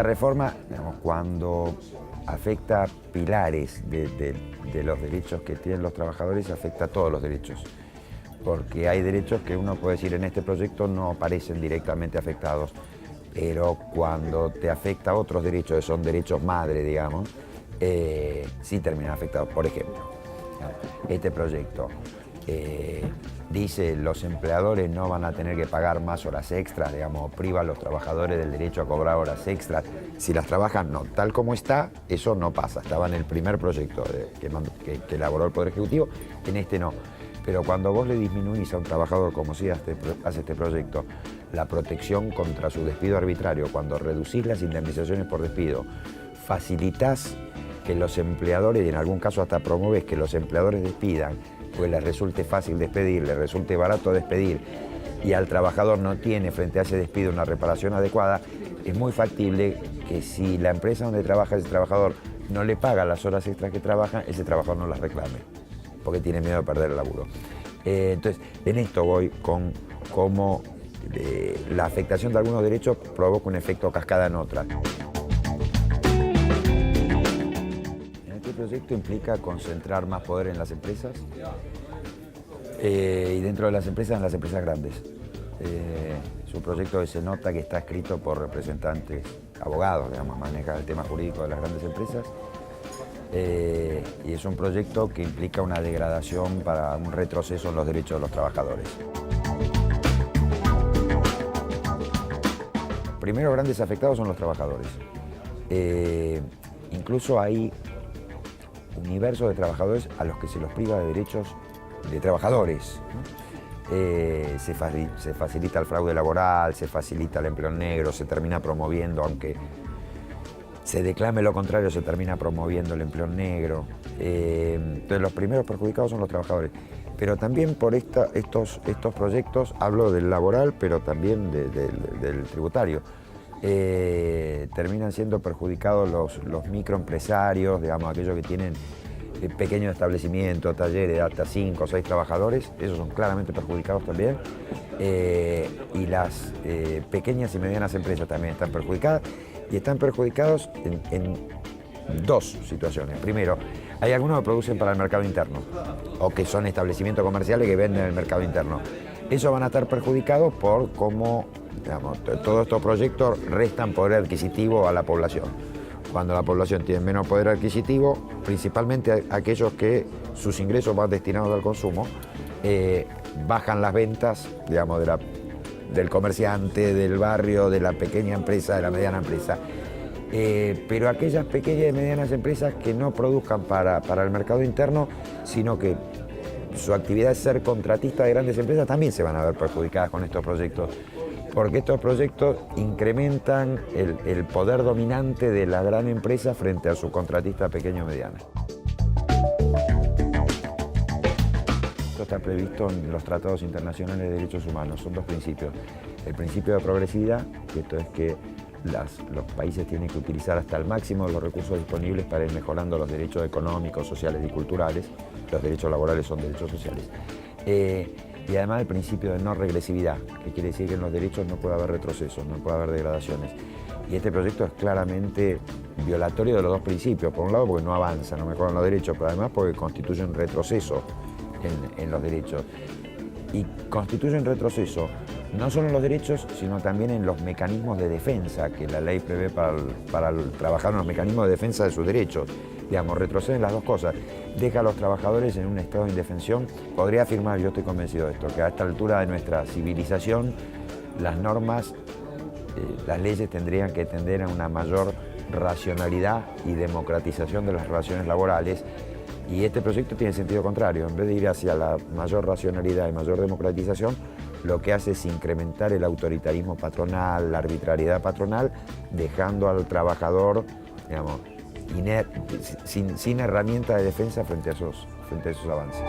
esta reforma, digamos, cuando afecta pilares de los derechos que tienen los trabajadores, afecta a todos los derechos. Porque hay derechos que uno puede decir en este proyecto no aparecen directamente afectados, pero cuando te afecta a otros derechos, que son derechos madre, digamos, sí terminan afectados. Por ejemplo, este proyecto dice los empleadores no van a tener que pagar más horas extras, digamos, priva a los trabajadores del derecho a cobrar horas extras. Si las trabajan, no. Tal como está, eso no pasa. Estaba en el primer proyecto que elaboró el Poder Ejecutivo, en este no. Pero cuando vos le disminuís a un trabajador, como si hace este proyecto, la protección contra su despido arbitrario, cuando reducís las indemnizaciones por despido, facilitás que los empleadores, y en algún caso hasta promueves que los empleadores despidan, pues les resulte fácil despedir, les resulte barato despedir, y al trabajador no tiene frente a ese despido una reparación adecuada, es muy factible que si la empresa donde trabaja ese trabajador no le paga las horas extras que trabaja, ese trabajador no las reclame, porque tiene miedo de perder el laburo. Entonces, en esto voy con cómo la afectación de algunos derechos provoca un efecto cascada en otras. Este proyecto implica concentrar más poder en las empresas y dentro de las empresas, en las empresas grandes. Es un proyecto que se nota que está escrito por representantes, abogados, digamos, manejan el tema jurídico de las grandes empresas. Y es un proyecto que implica una degradación para un retroceso en los derechos de los trabajadores. Primero, grandes afectados son los trabajadores. Incluso hay universos de trabajadores a los que se los priva de derechos de trabajadores, ¿no? Se facilita el fraude laboral, se facilita el empleo negro, se termina promoviendo, aunque se declame lo contrario, se termina promoviendo el empleo negro. Entonces los primeros perjudicados son los trabajadores. Pero también por estos proyectos, hablo del laboral, pero también del tributario, terminan siendo perjudicados los microempresarios, digamos, aquellos que tienen pequeños establecimientos, talleres de hasta 5 o 6 trabajadores, esos son claramente perjudicados también. Y las pequeñas y medianas empresas también están perjudicadas, y están perjudicados en dos situaciones. Primero, hay algunos que producen para el mercado interno o que son establecimientos comerciales que venden en el mercado interno. Esos van a estar perjudicados por cómo, digamos, todos estos proyectos restan poder adquisitivo a la población. Cuando la población tiene menos poder adquisitivo, principalmente aquellos que sus ingresos van destinados al consumo, bajan las ventas, digamos, del comerciante, del barrio, de la pequeña empresa, de la mediana empresa. Pero aquellas pequeñas y medianas empresas que no produzcan para el mercado interno, sino que su actividad es ser contratista de grandes empresas, también se van a ver perjudicadas con estos proyectos, porque estos proyectos incrementan el poder dominante de la gran empresa frente a su contratista pequeño o mediana. Esto está previsto en los tratados internacionales de derechos humanos. Son dos principios. El principio de progresividad, que esto es que los países tienen que utilizar hasta el máximo de los recursos disponibles para ir mejorando los derechos económicos, sociales y culturales. Los derechos laborales son derechos sociales. Y además el principio de no regresividad, que quiere decir que en los derechos no puede haber retrocesos, no puede haber degradaciones. Y este proyecto es claramente violatorio de los dos principios. Por un lado porque no avanza, no mejoran los derechos, pero además porque constituye un retroceso en los derechos. Y constituye un retroceso no solo en los derechos, sino también en los mecanismos de defensa que la ley prevé para trabajar en los mecanismos de defensa de sus derechos. Digamos, retroceden las dos cosas. Deja a los trabajadores en un estado de indefensión. Podría afirmar, yo estoy convencido de esto, que a esta altura de nuestra civilización, las normas, las leyes tendrían que tender a una mayor racionalidad y democratización de las relaciones laborales. Y este proyecto tiene sentido contrario. En vez de ir hacia la mayor racionalidad y mayor democratización, lo que hace es incrementar el autoritarismo patronal, la arbitrariedad patronal, dejando al trabajador, digamos, sin herramienta de defensa frente a esos avances.